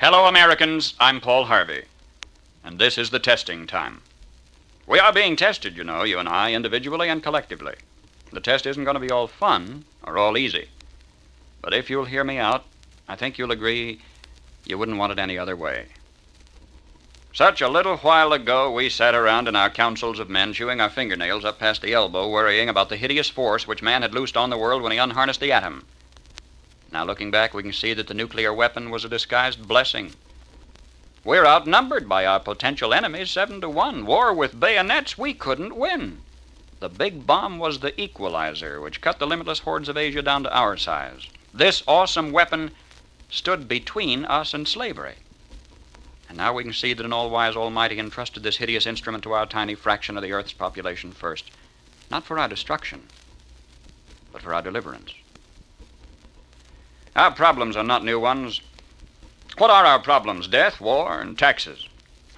Hello, Americans. I'm Paul Harvey, and this is the testing time. We are being tested, you know, you and I, individually and collectively. The test isn't going to be all fun or all easy. But if you'll hear me out, I think you'll agree you wouldn't want it any other way. Such a little while ago, we sat around in our councils of men, chewing our fingernails up past the elbow, worrying about the hideous force which man had loosed on the world when he unharnessed the atom. Now, looking back, we can see that the nuclear weapon was a disguised blessing. We're outnumbered by our potential enemies 7-1. War with bayonets, we couldn't win. The big bomb was the equalizer, which cut the limitless hordes of Asia down to our size. This awesome weapon stood between us and slavery. And now we can see that an all-wise Almighty entrusted this hideous instrument to our tiny fraction of the Earth's population first, not for our destruction, but for our deliverance. Our problems are not new ones. What are our problems? Death, war, and taxes.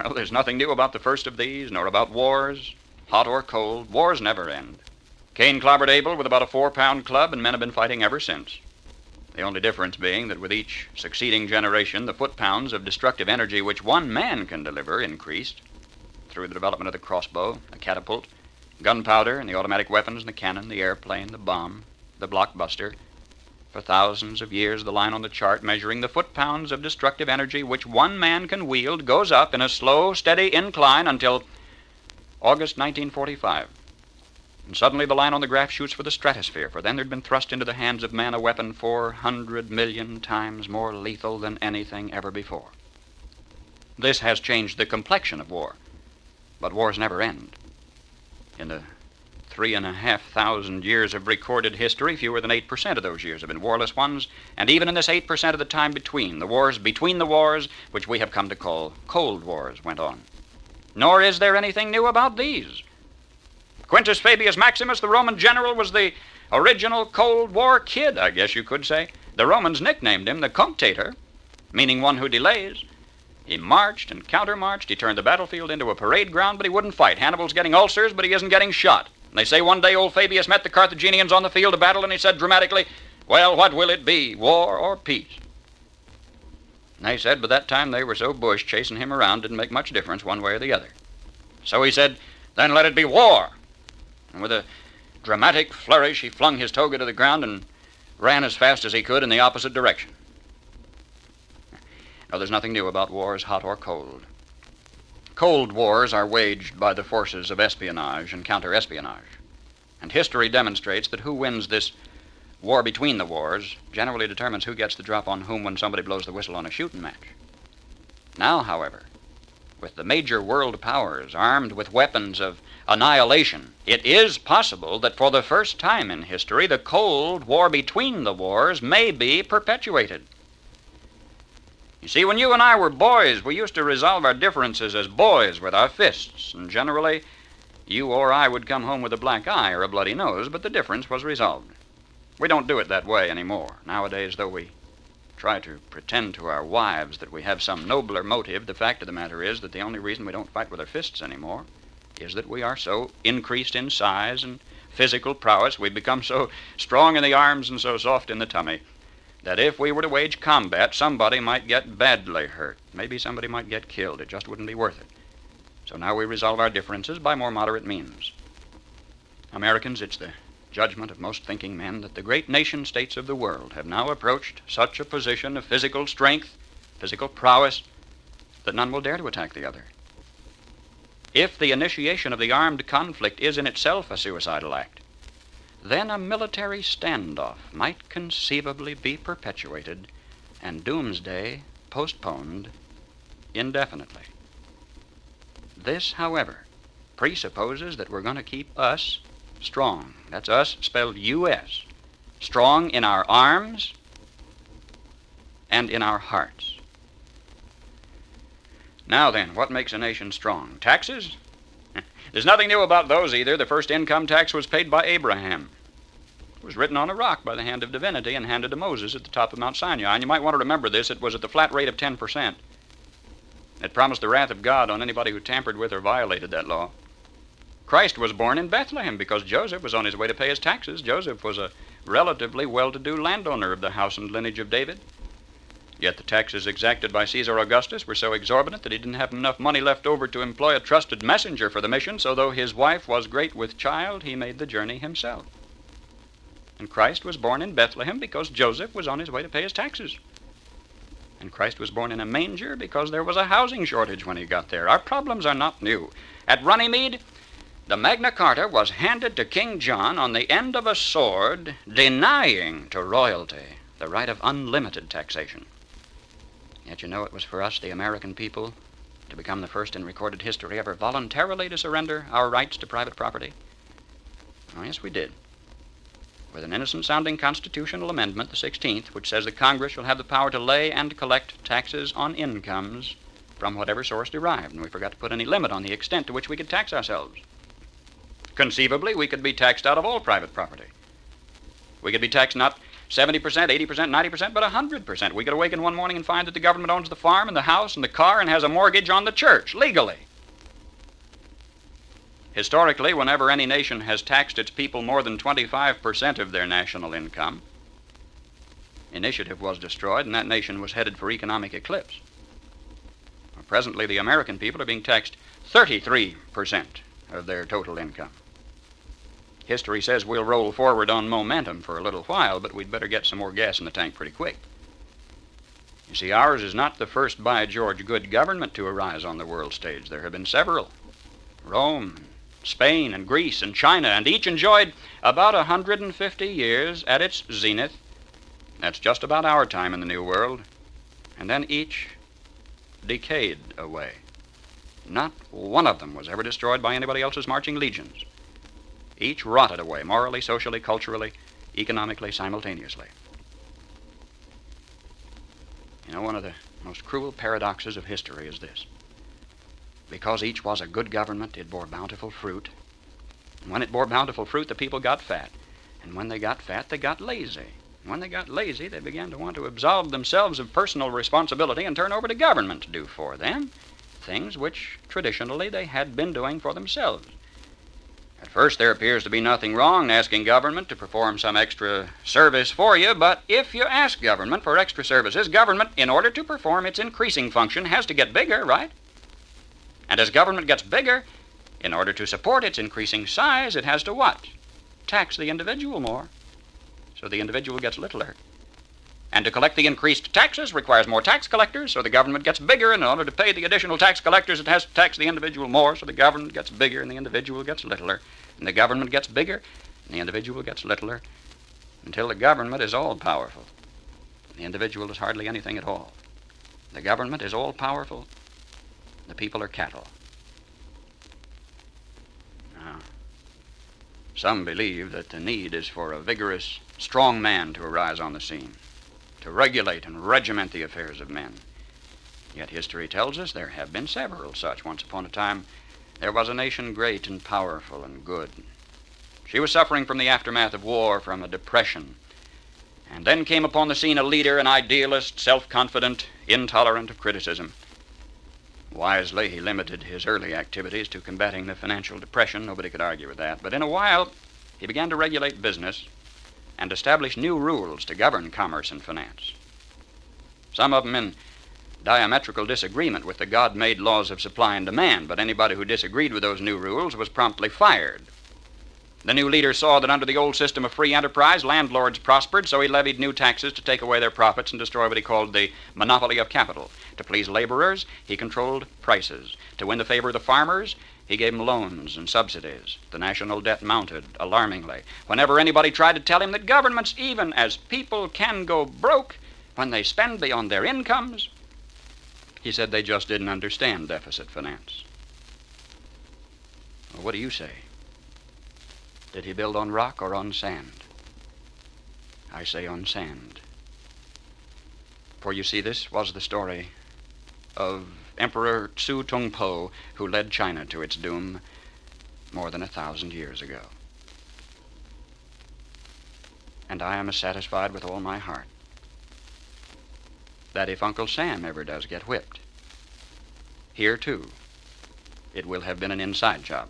Well, there's nothing new about the first of these, nor about wars, hot or cold. Wars never end. Cain clobbered Abel with about a 4-pound club, and men have been fighting ever since. The only difference being that with each succeeding generation, the foot-pounds of destructive energy which one man can deliver increased through the development of the crossbow, the catapult, gunpowder, and the automatic weapons, and the cannon, the airplane, the bomb, the blockbuster. For thousands of years, the line on the chart measuring the foot-pounds of destructive energy which one man can wield goes up in a slow, steady incline until August 1945. And suddenly the line on the graph shoots for the stratosphere, for then there'd been thrust into the hands of man a weapon 400 million times more lethal than anything ever before. This has changed the complexion of war, but wars never end. In the 3,500 years of recorded history, fewer than 8% of those years have been warless ones, and even in this 8% of the time between, the wars between the wars, which we have come to call Cold Wars, went on. Nor is there anything new about these. Quintus Fabius Maximus, the Roman general, was the original Cold War kid, I guess you could say. The Romans nicknamed him the commentator, meaning one who delays. He marched and countermarched. He turned the battlefield into a parade ground, but he wouldn't fight. Hannibal's getting ulcers, but he isn't getting shot. And they say one day old Fabius met the Carthaginians on the field of battle, and he said dramatically, "Well, what will it be, war or peace?" And they said by that time they were so bush, chasing him around didn't make much difference one way or the other. So he said, "Then let it be war." And with a dramatic flourish, he flung his toga to the ground and ran as fast as he could in the opposite direction. No, there's nothing new about wars, hot or cold. Cold wars are waged by the forces of espionage and counter-espionage. And history demonstrates that who wins this war between the wars generally determines who gets the drop on whom when somebody blows the whistle on a shooting match. Now, however, with the major world powers armed with weapons of annihilation, it is possible that for the first time in history, the Cold War between the wars may be perpetuated. You see, when you and I were boys, we used to resolve our differences as boys with our fists, and generally, you or I would come home with a black eye or a bloody nose, but the difference was resolved. We don't do it that way anymore. Nowadays, though we try to pretend to our wives that we have some nobler motive, the fact of the matter is that the only reason we don't fight with our fists anymore is that we are so increased in size and physical prowess, we've become so strong in the arms and so soft in the tummy, that if we were to wage combat, somebody might get badly hurt. Maybe somebody might get killed. It just wouldn't be worth it. So now we resolve our differences by more moderate means. Americans, it's the judgment of most thinking men that the great nation-states of the world have now approached such a position of physical strength, physical prowess, that none will dare to attack the other. If the initiation of the armed conflict is in itself a suicidal act, then a military standoff might conceivably be perpetuated and doomsday postponed indefinitely. This, however, presupposes that we're going to keep us strong. That's us spelled U.S. Strong in our arms and in our hearts. Now then, what makes a nation strong? Taxes? There's nothing new about those either. The first income tax was paid by Abraham. It was written on a rock by the hand of divinity and handed to Moses at the top of Mount Sinai. And you might want to remember this. It was at the flat rate of 10%. It promised the wrath of God on anybody who tampered with or violated that law. Christ was born in Bethlehem because Joseph was on his way to pay his taxes. Joseph was a relatively well-to-do landowner of the house and lineage of David. Yet the taxes exacted by Caesar Augustus were so exorbitant that he didn't have enough money left over to employ a trusted messenger for the mission, so though his wife was great with child, he made the journey himself. And Christ was born in Bethlehem because Joseph was on his way to pay his taxes. And Christ was born in a manger because there was a housing shortage when he got there. Our problems are not new. At Runnymede, the Magna Carta was handed to King John on the end of a sword, denying to royalty the right of unlimited taxation. Yet you know it was for us, the American people, to become the first in recorded history ever voluntarily to surrender our rights to private property. Oh, yes, we did. With an innocent-sounding constitutional amendment, the 16th, which says that Congress shall have the power to lay and collect taxes on incomes from whatever source derived, and we forgot to put any limit on the extent to which we could tax ourselves. Conceivably, we could be taxed out of all private property. We could be taxed not 70%, 80%, 90%, but 100%. We could awaken one morning and find that the government owns the farm and the house and the car and has a mortgage on the church, legally. Historically, whenever any nation has taxed its people more than 25% of their national income, initiative was destroyed and that nation was headed for economic eclipse. Presently, the American people are being taxed 33% of their total income. History says we'll roll forward on momentum for a little while, but we'd better get some more gas in the tank pretty quick. You see, ours is not the first by George good government to arise on the world stage. There have been several. Rome, Spain, and Greece, and China, and each enjoyed about 150 years at its zenith. That's just about our time in the New World. And then each decayed away. Not one of them was ever destroyed by anybody else's marching legions. Each rotted away, morally, socially, culturally, economically, simultaneously. You know, one of the most cruel paradoxes of history is this. Because each was a good government, it bore bountiful fruit. And when it bore bountiful fruit, the people got fat. And when they got fat, they got lazy. And when they got lazy, they began to want to absolve themselves of personal responsibility and turn over to government to do for them things which traditionally they had been doing for themselves. At first, there appears to be nothing wrong in asking government to perform some extra service for you, but if you ask government for extra services, government, in order to perform its increasing function, has to get bigger, right? And as government gets bigger, in order to support its increasing size, it has to what? Tax the individual more. So the individual gets littler. And to collect the increased taxes requires more tax collectors, so the government gets bigger, and in order to pay the additional tax collectors, it has to tax the individual more, so the government gets bigger and the individual gets littler. And the government gets bigger and the individual gets littler, until the government is all-powerful. The individual is hardly anything at all. The government is all-powerful. The people are cattle. Now, some believe that the need is for a vigorous, strong man to arise on the scene, to regulate and regiment the affairs of men. Yet history tells us there have been several such. Once upon a time, there was a nation great and powerful and good. She was suffering from the aftermath of war, from a depression. And then came upon the scene a leader, an idealist, self-confident, intolerant of criticism. Wisely, he limited his early activities to combating the financial depression. Nobody could argue with that. But in a while, he began to regulate business and establish new rules to govern commerce and finance. Some of them in diametrical disagreement with the God-made laws of supply and demand, but anybody who disagreed with those new rules was promptly fired. The new leader saw that under the old system of free enterprise, landlords prospered, so he levied new taxes to take away their profits and destroy what he called the monopoly of capital. To please laborers, he controlled prices. To win the favor of the farmers, he gave them loans and subsidies. The national debt mounted alarmingly. Whenever anybody tried to tell him that governments, even as people, can go broke when they spend beyond their incomes, he said they just didn't understand deficit finance. Well, what do you say? Did he build on rock or on sand? I say on sand. For you see, this was the story of Emperor Tsu Tungpo, who led China to its doom more than 1,000 years ago. And I am as satisfied with all my heart that if Uncle Sam ever does get whipped, here too, it will have been an inside job.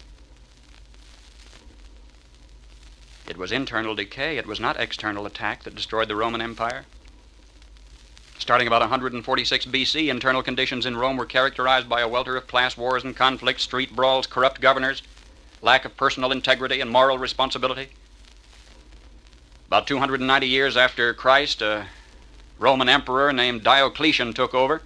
It was internal decay. It was not external attack that destroyed the Roman Empire. Starting about 146 BC, internal conditions in Rome were characterized by a welter of class wars and conflicts, street brawls, corrupt governors, lack of personal integrity and moral responsibility. About 290 years after Christ, a Roman emperor named Diocletian took over.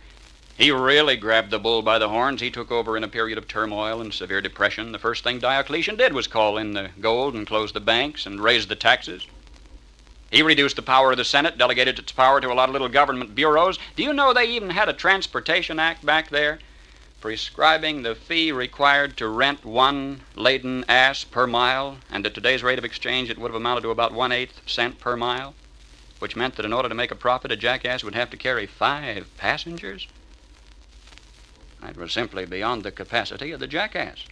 He really grabbed the bull by the horns. He took over in a period of turmoil and severe depression. The first thing Diocletian did was call in the gold and close the banks and raise the taxes. He reduced the power of the Senate, delegated its power to a lot of little government bureaus. Do you know they even had a Transportation Act back there prescribing the fee required to rent one laden ass per mile, and at today's rate of exchange it would have amounted to about 1/8 cent per mile, which meant that in order to make a profit, a jackass would have to carry 5 passengers? That was simply beyond the capacity of the jackass.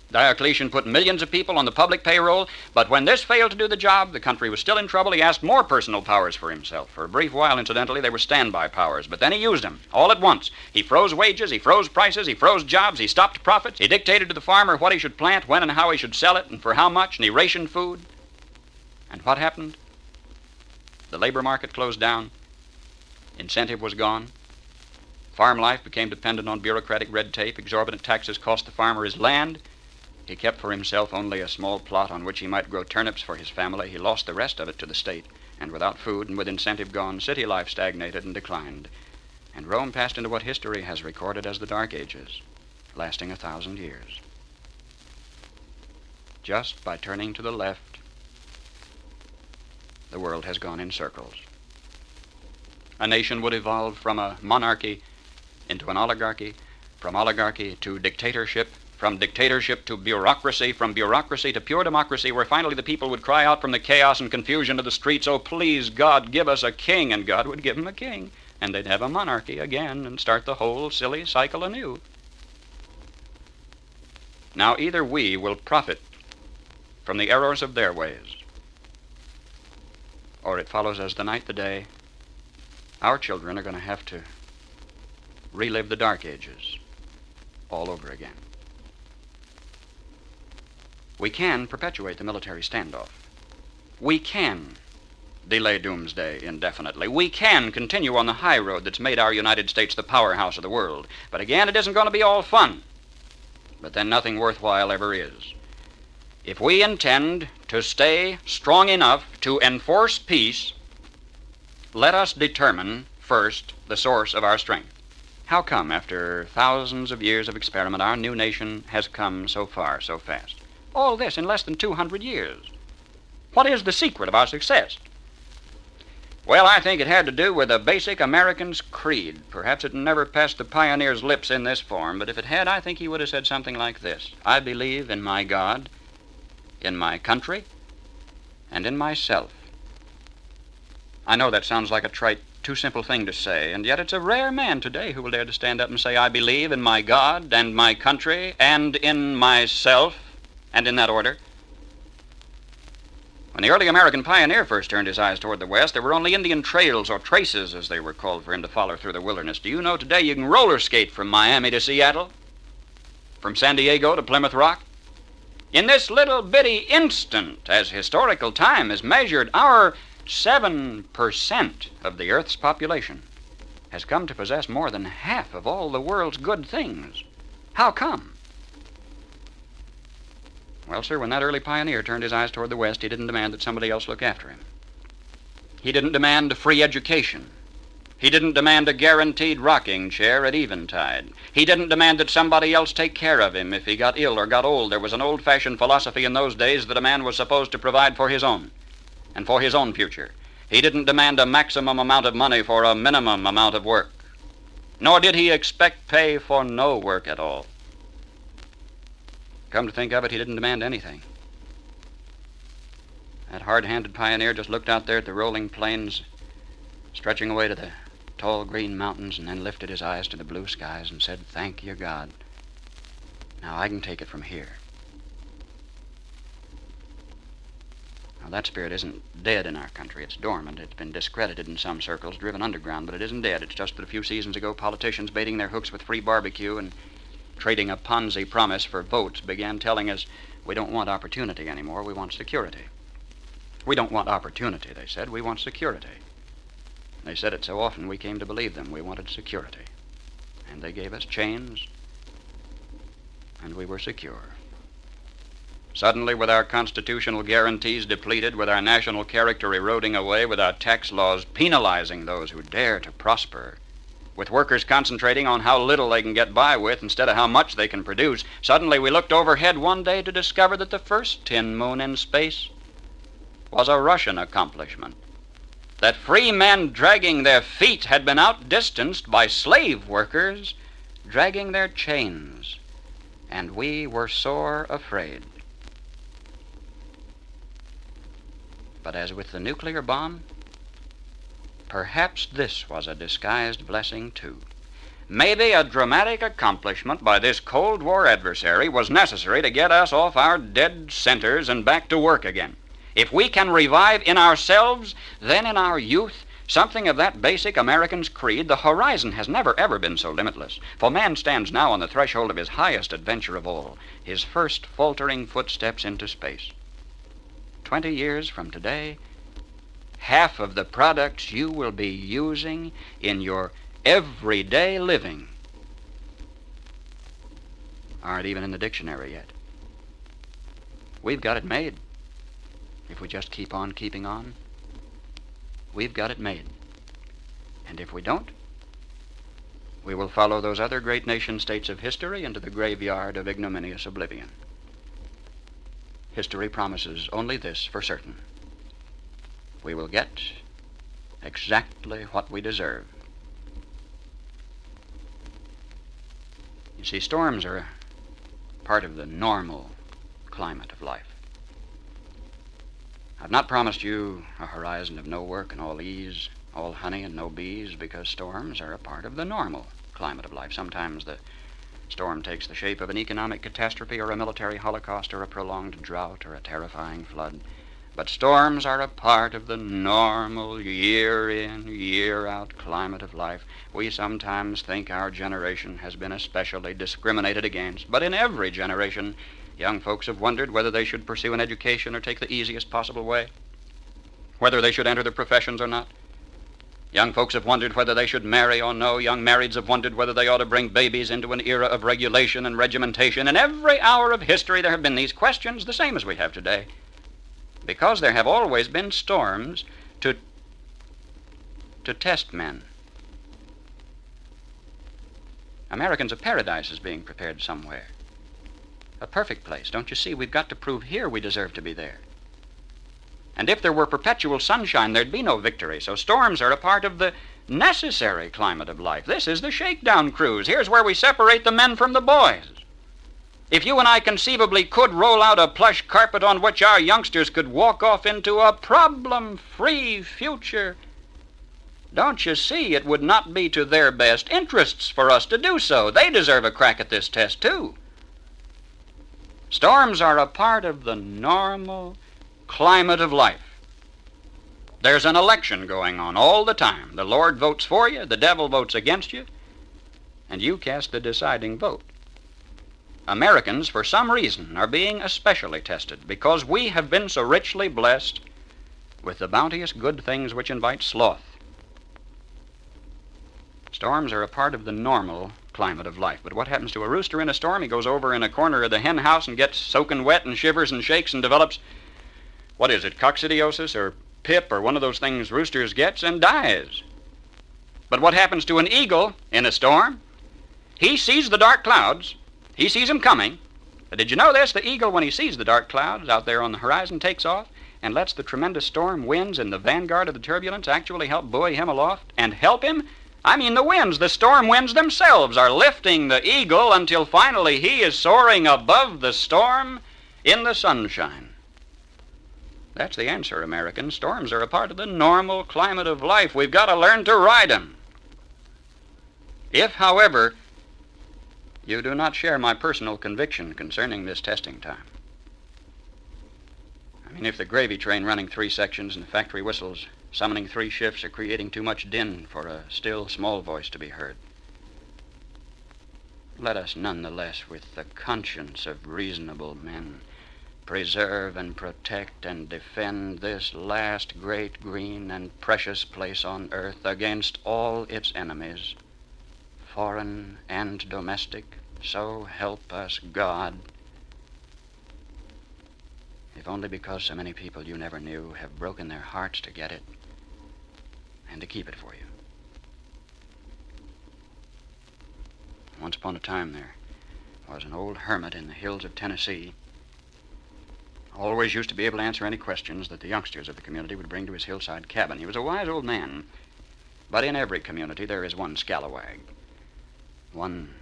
Diocletian put millions of people on the public payroll, but when this failed to do the job, the country was still in trouble. He asked more personal powers for himself. For a brief while, incidentally, they were standby powers, but then he used them all at once. He froze wages, he froze prices, he froze jobs, he stopped profits, he dictated to the farmer what he should plant, when and how he should sell it, and for how much, and he rationed food. And what happened? The labor market closed down. Incentive was gone. Farm life became dependent on bureaucratic red tape. Exorbitant taxes cost the farmer his land. He kept for himself only a small plot on which he might grow turnips for his family. He lost the rest of it to the state, and without food and with incentive gone, city life stagnated and declined. And Rome passed into what history has recorded as the Dark Ages, lasting 1,000 years. Just by turning to the left, the world has gone in circles. A nation would evolve from a monarchy into an oligarchy, from oligarchy to dictatorship, from dictatorship to bureaucracy, from bureaucracy to pure democracy, where finally the people would cry out from the chaos and confusion of the streets, "Oh, please, God, give us a king," and God would give them a king, and they'd have a monarchy again and start the whole silly cycle anew. Now, either we will profit from the errors of their ways, or it follows as the night the day, our children are going to have to relive the Dark Ages all over again. We can perpetuate the military standoff. We can delay doomsday indefinitely. We can continue on the high road that's made our United States the powerhouse of the world. But again, it isn't going to be all fun. But then nothing worthwhile ever is. If we intend to stay strong enough to enforce peace, let us determine first the source of our strength. How come, after thousands of years of experiment, our new nation has come so far so fast? All this in less than 200 years. What is the secret of our success? Well, I think it had to do with a basic American's creed. Perhaps it never passed the pioneer's lips in this form, but if it had, I think he would have said something like this: I believe in my God, in my country, and in myself. I know that sounds like a trite, too simple thing to say, and yet it's a rare man today who will dare to stand up and say, I believe in my God and my country and in myself, and in that order. When the early American pioneer first turned his eyes toward the west, there were only Indian trails, or traces as they were called, for him to follow through the wilderness. Do you know today you can roller skate from Miami to Seattle, from San Diego to Plymouth Rock? In this little bitty instant, as historical time is measured, our 7% of the Earth's population has come to possess more than half of all the world's good things. How come? Well, sir, when that early pioneer turned his eyes toward the west, he didn't demand that somebody else look after him. He didn't demand a free education. He didn't demand a guaranteed rocking chair at eventide. He didn't demand that somebody else take care of him if he got ill or got old. There was an old-fashioned philosophy in those days that a man was supposed to provide for his own and for his own future. He didn't demand a maximum amount of money for a minimum amount of work, nor did he expect pay for no work at all. Come to think of it, he didn't demand anything. That hard-handed pioneer just looked out there at the rolling plains, stretching away to the tall green mountains, and then lifted his eyes to the blue skies and said, "Thank you, God. Now I can take it from here." Now that spirit isn't dead in our country. It's dormant. It's been discredited in some circles, driven underground, but it isn't dead. It's just that a few seasons ago, politicians baiting their hooks with free barbecue and trading a Ponzi promise for votes began telling us, we don't want opportunity anymore, we want security. We don't want opportunity, they said, we want security. They said it so often we came to believe them. We wanted security. And they gave us chains, and we were secure. Suddenly, with our constitutional guarantees depleted, with our national character eroding away, with our tax laws penalizing those who dare to prosper, with workers concentrating on how little they can get by with instead of how much they can produce, suddenly we looked overhead one day to discover that the first tin moon in space was a Russian accomplishment. That free men dragging their feet had been outdistanced by slave workers dragging their chains, and we were sore afraid. But as with the nuclear bomb, perhaps this was a disguised blessing too. Maybe a dramatic accomplishment by this Cold War adversary was necessary to get us off our dead centers and back to work again. If we can revive in ourselves, then in our youth, something of that basic American's creed, the horizon has never ever been so limitless. For man stands now on the threshold of his highest adventure of all, his first faltering footsteps into space. 20 years from today, half of the products you will be using in your everyday living aren't even in the dictionary yet. We've got it made. If we just keep on keeping on, we've got it made. And if we don't, we will follow those other great nation-states of history into the graveyard of ignominious oblivion. History promises only this for certain: we will get exactly what we deserve. You see, storms are a part of the normal climate of life. I've not promised you a horizon of no work and all ease, all honey and no bees, because storms are a part of the normal climate of life. Sometimes the storm takes the shape of an economic catastrophe or a military holocaust or a prolonged drought or a terrifying flood. But storms are a part of the normal year-in, year-out climate of life. We sometimes think our generation has been especially discriminated against, but in every generation, young folks have wondered whether they should pursue an education or take the easiest possible way, whether they should enter the professions or not. Young folks have wondered whether they should marry or no. Young marrieds have wondered whether they ought to bring babies into an era of regulation and regimentation. In every hour of history there have been these questions, the same as we have today, because there have always been storms to test men. Americans, a paradise is being prepared somewhere. A perfect place. Don't you see? We've got to prove here we deserve to be there. And if there were perpetual sunshine, there'd be no victory. So storms are a part of the necessary climate of life. This is the shakedown cruise. Here's where we separate the men from the boys. If you and I conceivably could roll out a plush carpet on which our youngsters could walk off into a problem-free future, don't you see it would not be to their best interests for us to do so? They deserve a crack at this test, too. Storms are a part of the normal climate of life. There's an election going on all the time. The Lord votes for you, the devil votes against you, and you cast the deciding vote. Americans, for some reason, are being especially tested because we have been so richly blessed with the bounteous good things which invite sloth. Storms are a part of the normal climate of life. But what happens to a rooster in a storm? He goes over in a corner of the hen house and gets soaking wet and shivers and shakes and develops, what is it, coccidiosis or pip or one of those things roosters gets, and dies. But what happens to an eagle in a storm? He sees the dark clouds. He sees them coming. But did you know this? The eagle, when he sees the dark clouds out there on the horizon, takes off and lets the tremendous storm winds in the vanguard of the turbulence actually help buoy him aloft and help him. I mean, the winds, the storm winds themselves are lifting the eagle until finally he is soaring above the storm in the sunshine. That's the answer, Americans. Storms are a part of the normal climate of life. We've got to learn to ride them. If, however, you do not share my personal conviction concerning this testing time, I mean, if the gravy train running 3 sections and the factory whistles summoning 3 shifts are creating too much din for a still, small voice to be heard, let us nonetheless, with the conscience of reasonable men, preserve and protect and defend this last great green and precious place on earth against all its enemies, foreign and domestic, so help us God. If only because so many people you never knew have broken their hearts to get it and to keep it for you. Once upon a time there was an old hermit in the hills of Tennessee. Always used to be able to answer any questions that the youngsters of the community would bring to his hillside cabin. He was a wise old man, but in every community there is one scalawag, one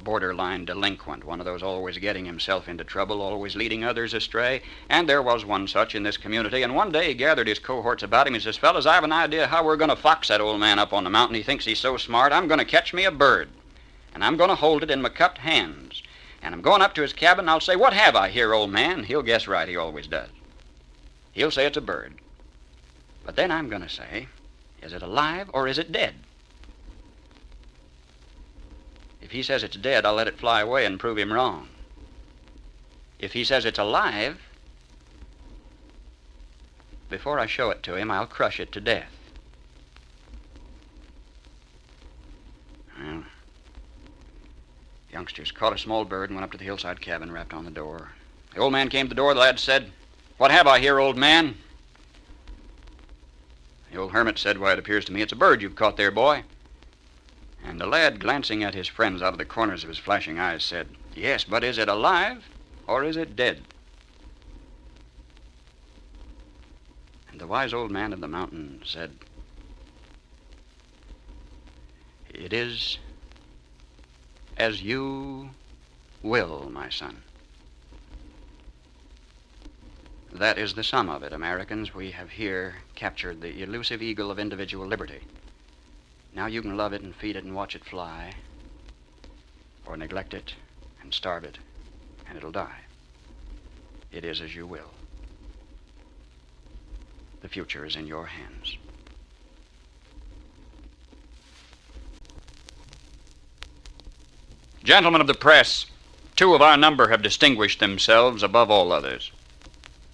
borderline delinquent, one of those always getting himself into trouble, always leading others astray. And there was one such in this community, and one day he gathered his cohorts about him. He says, "Fellas, I have an idea how we're going to fox that old man up on the mountain. He thinks he's so smart. I'm going to catch me a bird, and I'm going to hold it in my cupped hands. And I'm going up to his cabin, and I'll say, 'What have I here, old man?' He'll guess right, he always does. He'll say it's a bird. But then I'm going to say, 'Is it alive or is it dead?' If he says it's dead, I'll let it fly away and prove him wrong. If he says it's alive, before I show it to him, I'll crush it to death." Well, youngsters caught a small bird and went up to the hillside cabin, rapped on the door. The old man came to the door. The lad said, "What have I here, old man?" The old hermit said, "Why, it appears to me it's a bird you've caught there, boy." And the lad, glancing at his friends out of the corners of his flashing eyes, said, "Yes, but is it alive or is it dead?" And the wise old man of the mountain said, "It is as you will, my son." That is the sum of it, Americans. We have here captured the elusive eagle of individual liberty. Now you can love it and feed it and watch it fly, or neglect it and starve it, and it'll die. It is as you will. The future is in your hands. Gentlemen of the press, two of our number have distinguished themselves above all others.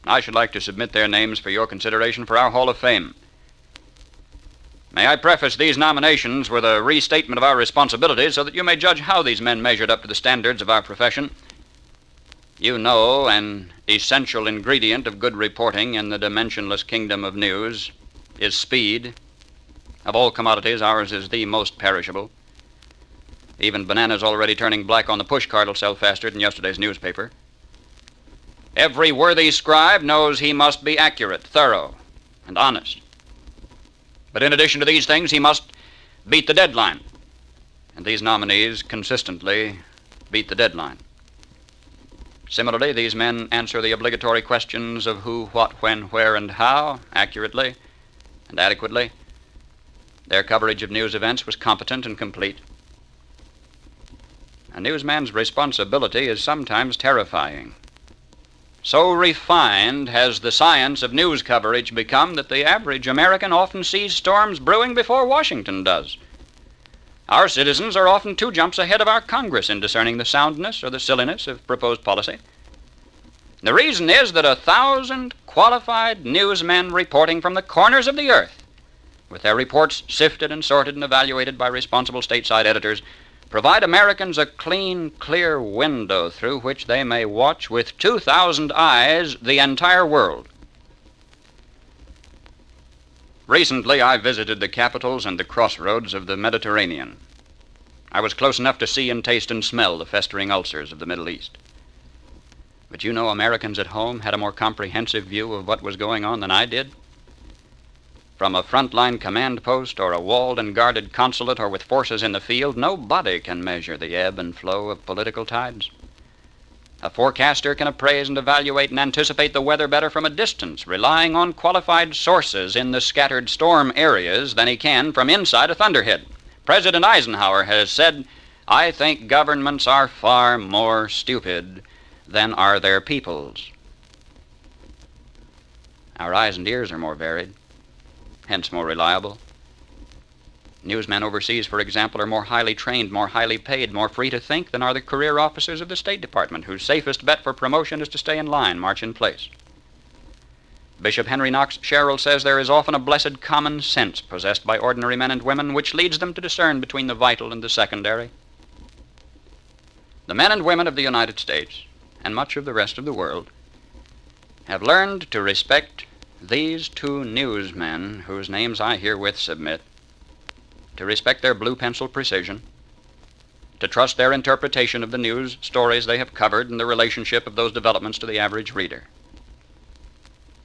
I should like to submit their names for your consideration for our Hall of Fame. May I preface these nominations with a restatement of our responsibilities so that you may judge how these men measured up to the standards of our profession. You know an essential ingredient of good reporting in the dimensionless kingdom of news is speed. Of all commodities, ours is the most perishable. Even bananas already turning black on the pushcart will sell faster than yesterday's newspaper. Every worthy scribe knows he must be accurate, thorough, and honest. But in addition to these things, he must beat the deadline. And these nominees consistently beat the deadline. Similarly, these men answer the obligatory questions of who, what, when, where, and how accurately and adequately. Their coverage of news events was competent and complete. A newsman's responsibility is sometimes terrifying. So refined has the science of news coverage become that the average American often sees storms brewing before Washington does. Our citizens are often 2 jumps ahead of our Congress in discerning the soundness or the silliness of proposed policy. The reason is that 1,000 qualified newsmen reporting from the corners of the earth, with their reports sifted and sorted and evaluated by responsible stateside editors, provide Americans a clean, clear window through which they may watch with 2,000 eyes the entire world. Recently, I visited the capitals and the crossroads of the Mediterranean. I was close enough to see and taste and smell the festering ulcers of the Middle East. But you know, Americans at home had a more comprehensive view of what was going on than I did. From a frontline command post or a walled and guarded consulate or with forces in the field, nobody can measure the ebb and flow of political tides. A forecaster can appraise and evaluate and anticipate the weather better from a distance, relying on qualified sources in the scattered storm areas than he can from inside a thunderhead. President Eisenhower has said, "I think governments are far more stupid than are their peoples." Our eyes and ears are more varied, hence more reliable. Newsmen overseas, for example, are more highly trained, more highly paid, more free to think than are the career officers of the State Department, whose safest bet for promotion is to stay in line, march in place. Bishop Henry Knox Sherrill says there is often a blessed common sense possessed by ordinary men and women which leads them to discern between the vital and the secondary. The men and women of the United States, and much of the rest of the world, have learned to respect these two newsmen whose names I herewith submit, to respect their blue pencil precision, to trust their interpretation of the news stories they have covered and the relationship of those developments to the average reader.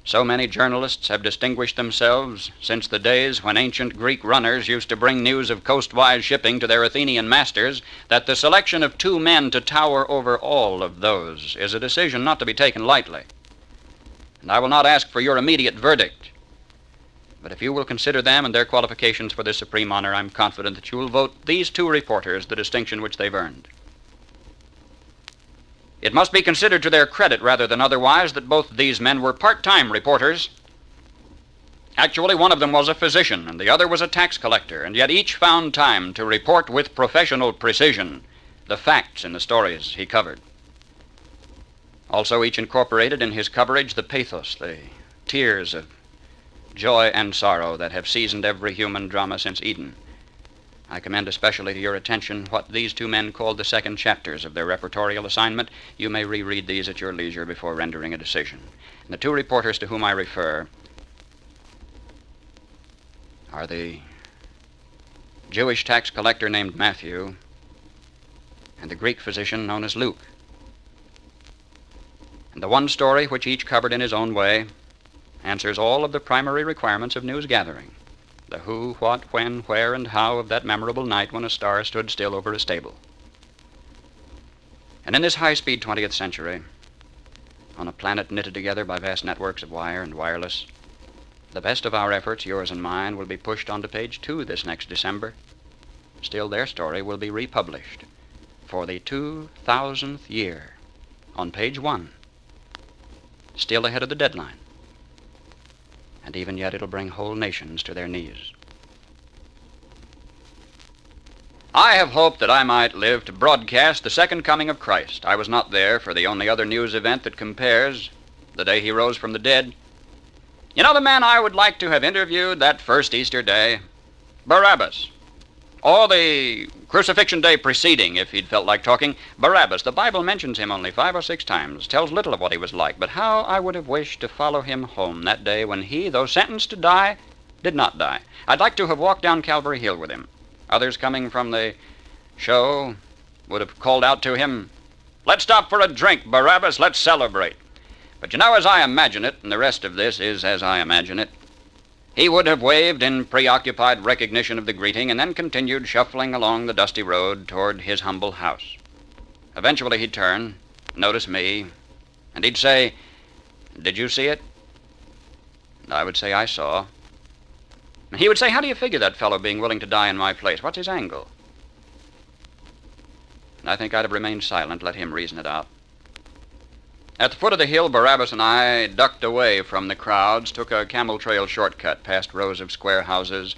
So many journalists have distinguished themselves since the days when ancient Greek runners used to bring news of coastwise shipping to their Athenian masters, that the selection of two men to tower over all of those is a decision not to be taken lightly. And I will not ask for your immediate verdict, but if you will consider them and their qualifications for this supreme honor, I'm confident that you will vote these two reporters the distinction which they've earned. It must be considered to their credit rather than otherwise that both these men were part-time reporters. Actually, one of them was a physician and the other was a tax collector, and yet each found time to report with professional precision the facts in the stories he covered. Also, each incorporated in his coverage the pathos, the tears of joy and sorrow that have seasoned every human drama since Eden. I commend especially to your attention what these two men called the second chapters of their reportorial assignment. You may reread these at your leisure before rendering a decision. And the two reporters to whom I refer are the Jewish tax collector named Matthew and the Greek physician known as Luke. And the one story, which each covered in his own way, answers all of the primary requirements of news gathering: the who, what, when, where, and how of that memorable night when a star stood still over a stable. And in this high-speed 20th century, on a planet knitted together by vast networks of wire and wireless, the best of our efforts, yours and mine, will be pushed onto page 2 this next December. Still, their story will be republished for the 2000th year on page 1, still ahead of the deadline. And even yet it'll bring whole nations to their knees. I have hoped that I might live to broadcast the second coming of Christ. I was not there for the only other news event that compares, the day he rose from the dead. You know the man I would like to have interviewed that first Easter day? Barabbas. Or the crucifixion day preceding, if he'd felt like talking. Barabbas. The Bible mentions him only 5 or 6 times, tells little of what he was like, but how I would have wished to follow him home that day when he, though sentenced to die, did not die. I'd like to have walked down Calvary Hill with him. Others coming from the show would have called out to him, "Let's stop for a drink, Barabbas, let's celebrate." But you know, as I imagine it, and the rest of this is as I imagine it, he would have waved in preoccupied recognition of the greeting and then continued shuffling along the dusty road toward his humble house. Eventually he'd turn, notice me, and he'd say, "Did you see it?" And I would say, "I saw." And he would say, "How do you figure that fellow being willing to die in my place? What's his angle?" And I think I'd have remained silent, let him reason it out. At the foot of the hill, Barabbas and I ducked away from the crowds, took a camel trail shortcut past rows of square houses,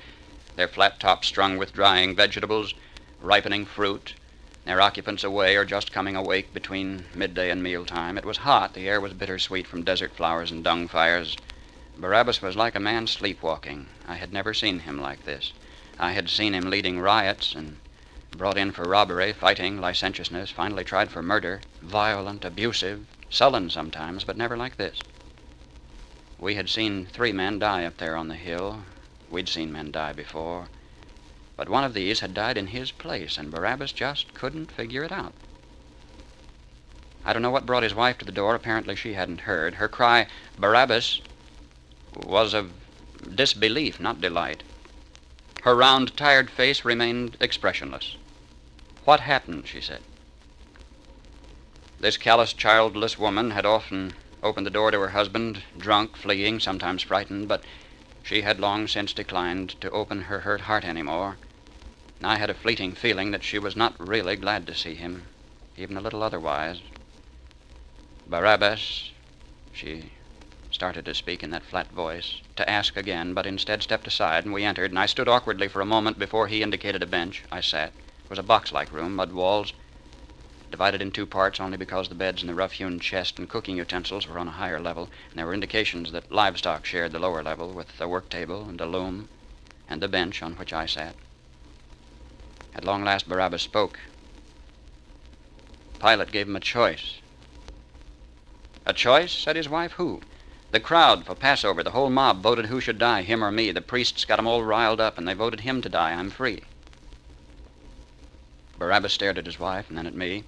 their flat tops strung with drying vegetables, ripening fruit, their occupants away or just coming awake between midday and mealtime. It was hot. The air was bittersweet from desert flowers and dung fires. Barabbas was like a man sleepwalking. I had never seen him like this. I had seen him leading riots and brought in for robbery, fighting, licentiousness, finally tried for murder, violent, abusive, sullen sometimes, but never like this. We had seen 3 men die up there on the hill. We'd seen men die before. But one of these had died in his place, and Barabbas just couldn't figure it out. I don't know what brought his wife to the door. Apparently she hadn't heard. Her cry, "Barabbas," was of disbelief, not delight. Her round, tired face remained expressionless. "What happened?" she said. This callous, childless woman had often opened the door to her husband, drunk, fleeing, sometimes frightened, but she had long since declined to open her hurt heart anymore. And I had a fleeting feeling that she was not really glad to see him, even a little otherwise. "Barabbas," she started to speak in that flat voice, to ask again, but instead stepped aside, and we entered, and I stood awkwardly for a moment before he indicated a bench. I sat. It was a box-like room, mud walls, divided in two parts only because the beds and the rough-hewn chest and cooking utensils were on a higher level, and there were indications that livestock shared the lower level, with a work table and a loom and the bench on which I sat. At long last, Barabbas spoke. Pilate gave him a choice. A choice, said his wife. Who? The crowd for Passover, the whole mob voted who should die, him or me. The priests got 'em all riled up, and they voted him to die. I'm free. Barabbas stared at his wife and then at me.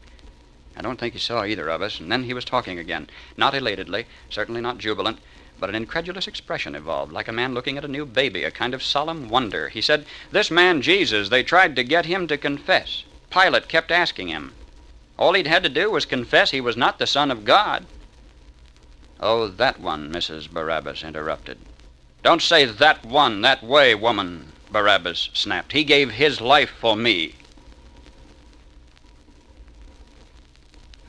I don't think he saw either of us, and then he was talking again. Not elatedly, certainly not jubilant, but an incredulous expression evolved, like a man looking at a new baby, a kind of solemn wonder. He said, "This man Jesus, they tried to get him to confess. Pilate kept asking him. All he'd had to do was confess he was not the Son of God." "Oh, that one," Mrs. Barabbas interrupted. "Don't say that one that way, woman," Barabbas snapped. "He gave his life for me."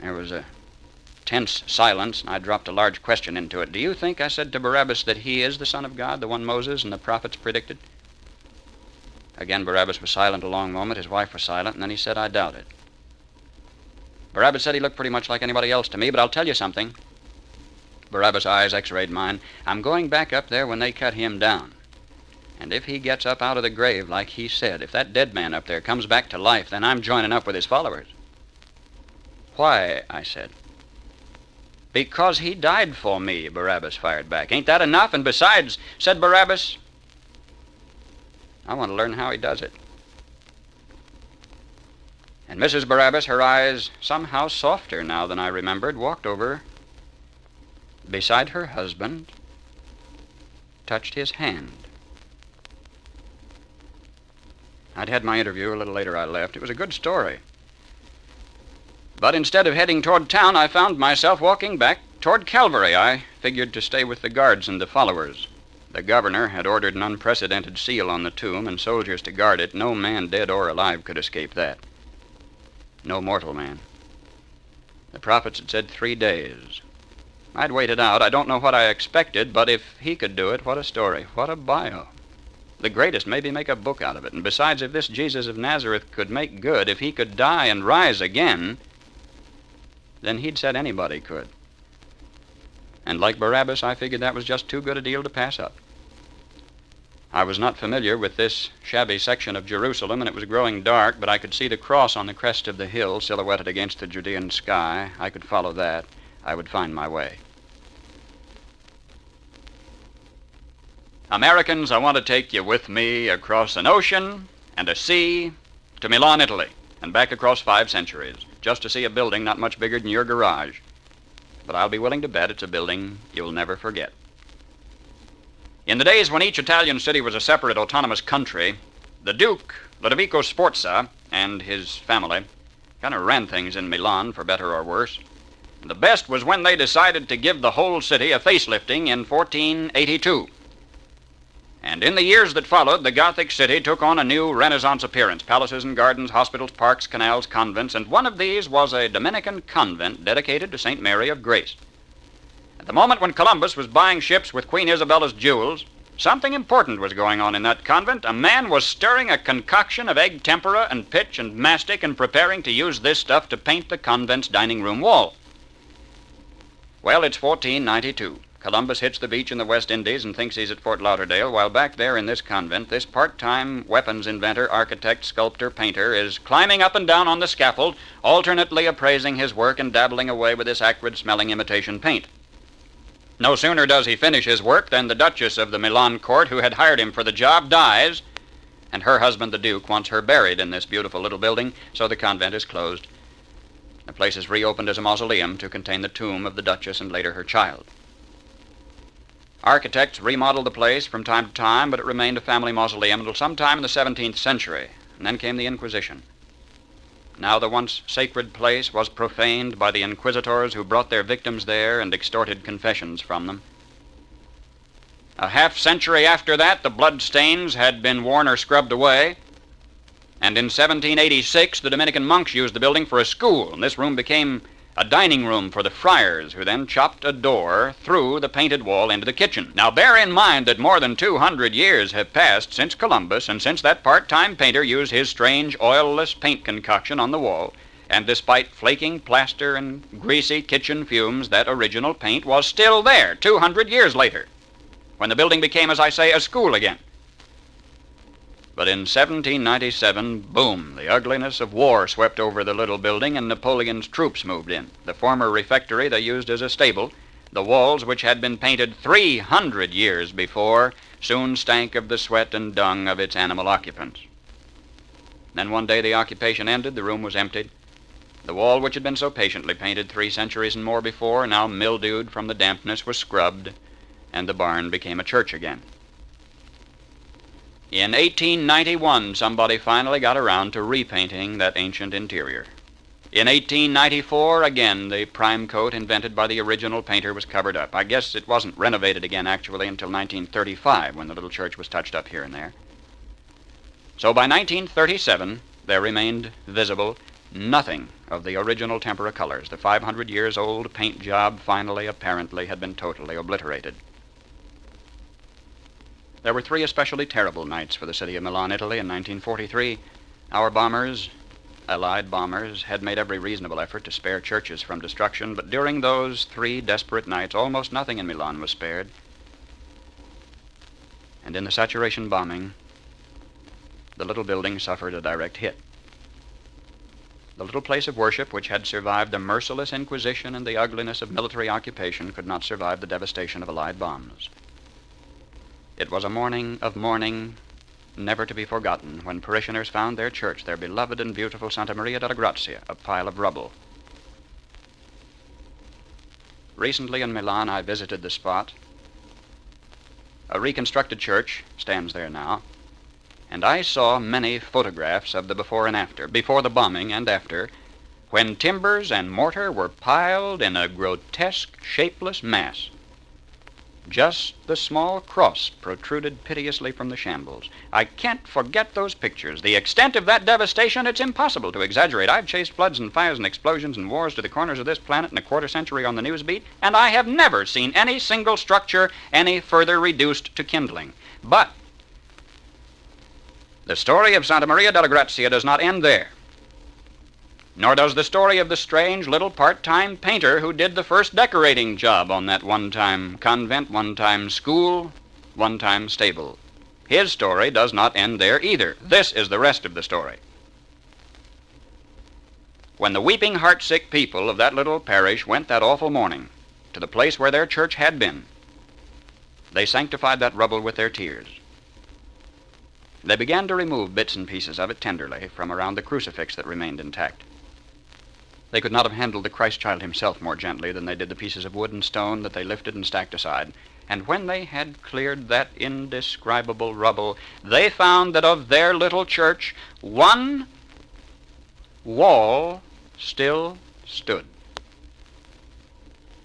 There was a tense silence, and I dropped a large question into it. "Do you think," I said to Barabbas, "that he is the Son of God, the one Moses and the prophets predicted?" Again, Barabbas was silent a long moment. His wife was silent, and then he said, "I doubt it." Barabbas said he looked pretty much like anybody else to me, but I'll tell you something. Barabbas' eyes x-rayed mine. "I'm going back up there when they cut him down. And if he gets up out of the grave like he said, if that dead man up there comes back to life, then I'm joining up with his followers." "Why?" I said. "Because he died for me," Barabbas fired back. "Ain't that enough? And besides," said Barabbas, "I want to learn how he does it." And Mrs. Barabbas, her eyes somehow softer now than I remembered, walked over beside her husband, touched his hand. I'd had my interview. A little later I left. It was a good story. But instead of heading toward town, I found myself walking back toward Calvary. I figured to stay with the guards and the followers. The governor had ordered an unprecedented seal on the tomb and soldiers to guard it. No man, dead or alive, could escape that. No mortal man. The prophets had said 3 days. I'd waited out. I don't know what I expected, but if he could do it, what a story, what a bio. The greatest maybe make a book out of it. And besides, if this Jesus of Nazareth could make good, if he could die and rise again, then he'd said anybody could. And like Barabbas, I figured that was just too good a deal to pass up. I was not familiar with this shabby section of Jerusalem, and it was growing dark, but I could see the cross on the crest of the hill silhouetted against the Judean sky. I could follow that. I would find my way. Americans, I want to take you with me across an ocean and a sea to Milan, Italy, and back across 5 centuries, just to see a building not much bigger than your garage. But I'll be willing to bet it's a building you'll never forget. In the days when each Italian city was a separate autonomous country, the Duke, Ludovico Sforza, and his family kind of ran things in Milan, for better or worse. The best was when they decided to give the whole city a facelifting in 1482. And in the years that followed, the Gothic city took on a new Renaissance appearance. Palaces and gardens, hospitals, parks, canals, convents, and one of these was a Dominican convent dedicated to St. Mary of Grace. At the moment when Columbus was buying ships with Queen Isabella's jewels, something important was going on in that convent. A man was stirring a concoction of egg tempera and pitch and mastic and preparing to use this stuff to paint the convent's dining room wall. Well, it's 1492. Columbus hits the beach in the West Indies and thinks he's at Fort Lauderdale, while back there in this convent, this part-time weapons inventor, architect, sculptor, painter is climbing up and down on the scaffold, alternately appraising his work and dabbling away with this acrid-smelling imitation paint. No sooner does he finish his work than the Duchess of the Milan court, who had hired him for the job, dies, and her husband, the Duke, wants her buried in this beautiful little building, so the convent is closed. The place is reopened as a mausoleum to contain the tomb of the Duchess and later her child. Architects remodeled the place from time to time, but it remained a family mausoleum until sometime in the 17th century, and then came the Inquisition. Now the once sacred place was profaned by the inquisitors who brought their victims there and extorted confessions from them. A half-century after that, the blood-stains had been worn or scrubbed away, and in 1786 the Dominican monks used the building for a school, and this room became a dining room for the friars, who then chopped a door through the painted wall into the kitchen. Now bear in mind that more than 200 years have passed since Columbus, and since that part-time painter used his strange oilless paint concoction on the wall, and despite flaking plaster and greasy kitchen fumes, that original paint was still there 200 years later, when the building became, as I say, a school again. But in 1797, boom, the ugliness of war swept over the little building, and Napoleon's troops moved in. The former refectory they used as a stable. The walls, which had been painted 300 years before, soon stank of the sweat and dung of its animal occupants. Then one day the occupation ended, the room was emptied. The wall, which had been so patiently painted 3 centuries and more before, now mildewed from the dampness, was scrubbed, and the barn became a church again. In 1891, somebody finally got around to repainting that ancient interior. In 1894, again, the prime coat invented by the original painter was covered up. I guess it wasn't renovated again, actually, until 1935, when the little church was touched up here and there. So by 1937, there remained visible nothing of the original tempera colors. The 500 years old paint job finally, apparently, had been totally obliterated. There were 3 especially terrible nights for the city of Milan, Italy in 1943. Our bombers, Allied bombers, had made every reasonable effort to spare churches from destruction, but during those 3 desperate nights, almost nothing in Milan was spared. And in the saturation bombing, the little building suffered a direct hit. The little place of worship, which had survived the merciless Inquisition and the ugliness of military occupation, could not survive the devastation of Allied bombs. It was a morning of mourning, never to be forgotten, when parishioners found their church, their beloved and beautiful Santa Maria della Grazia, a pile of rubble. Recently in Milan, I visited the spot. A reconstructed church stands there now, and I saw many photographs of the before and after, before the bombing and after, when timbers and mortar were piled in a grotesque, shapeless mass. Just the small cross protruded piteously from the shambles. I can't forget those pictures. The extent of that devastation, it's impossible to exaggerate. I've chased floods and fires and explosions and wars to the corners of this planet in a quarter century on the news beat, and I have never seen any single structure any further reduced to kindling. But the story of Santa Maria della Grazia does not end there. Nor does the story of the strange little part-time painter who did the first decorating job on that one-time convent, one-time school, one-time stable. His story does not end there either. This is the rest of the story. When the weeping, heart-sick people of that little parish went that awful morning to the place where their church had been, they sanctified that rubble with their tears. They began to remove bits and pieces of it tenderly from around the crucifix that remained intact. They could not have handled the Christ child himself more gently than they did the pieces of wood and stone that they lifted and stacked aside. And when they had cleared that indescribable rubble, they found that of their little church, one wall still stood.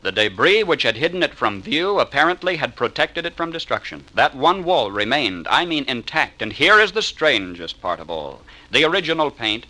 The debris which had hidden it from view apparently had protected it from destruction. That one wall remained, I mean intact, and here is the strangest part of all. The original paint,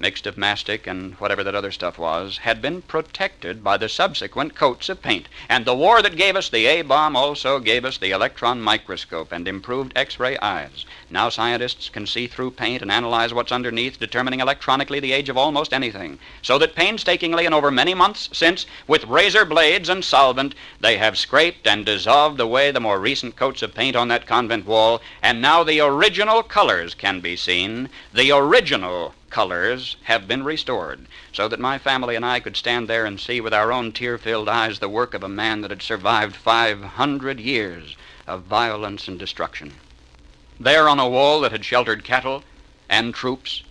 mixed of mastic and whatever that other stuff was, had been protected by the subsequent coats of paint. And the war that gave us the A-bomb also gave us the electron microscope and improved X-ray eyes. Now scientists can see through paint and analyze what's underneath, determining electronically the age of almost anything. So that painstakingly and over many months since, with razor blades and solvent, they have scraped and dissolved away the more recent coats of paint on that convent wall, and now the original colors can be seen. The original colors have been restored, so that my family and I could stand there and see with our own tear-filled eyes the work of a man that had survived 500 years of violence and destruction. There on a wall that had sheltered cattle and troops,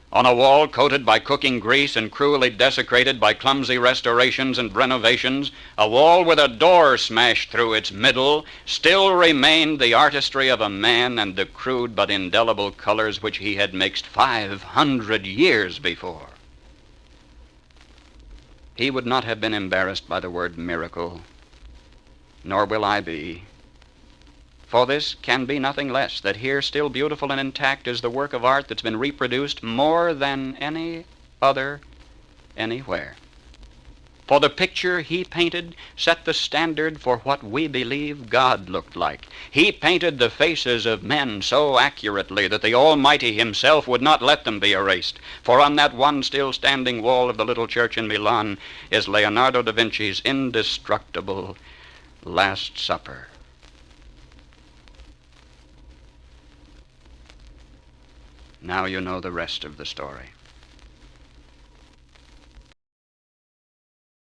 on a wall coated by cooking grease and cruelly desecrated by clumsy restorations and renovations, a wall with a door smashed through its middle, still remained the artistry of a man and the crude but indelible colors which he had mixed 500 years before. He would not have been embarrassed by the word miracle, nor will I be. For this can be nothing less, that here, still beautiful and intact, is the work of art that's been reproduced more than any other anywhere. For the picture he painted set the standard for what we believe God looked like. He painted the faces of men so accurately that the Almighty himself would not let them be erased. For on that one still standing wall of the little church in Milan is Leonardo da Vinci's indestructible Last Supper. Now you know the rest of the story.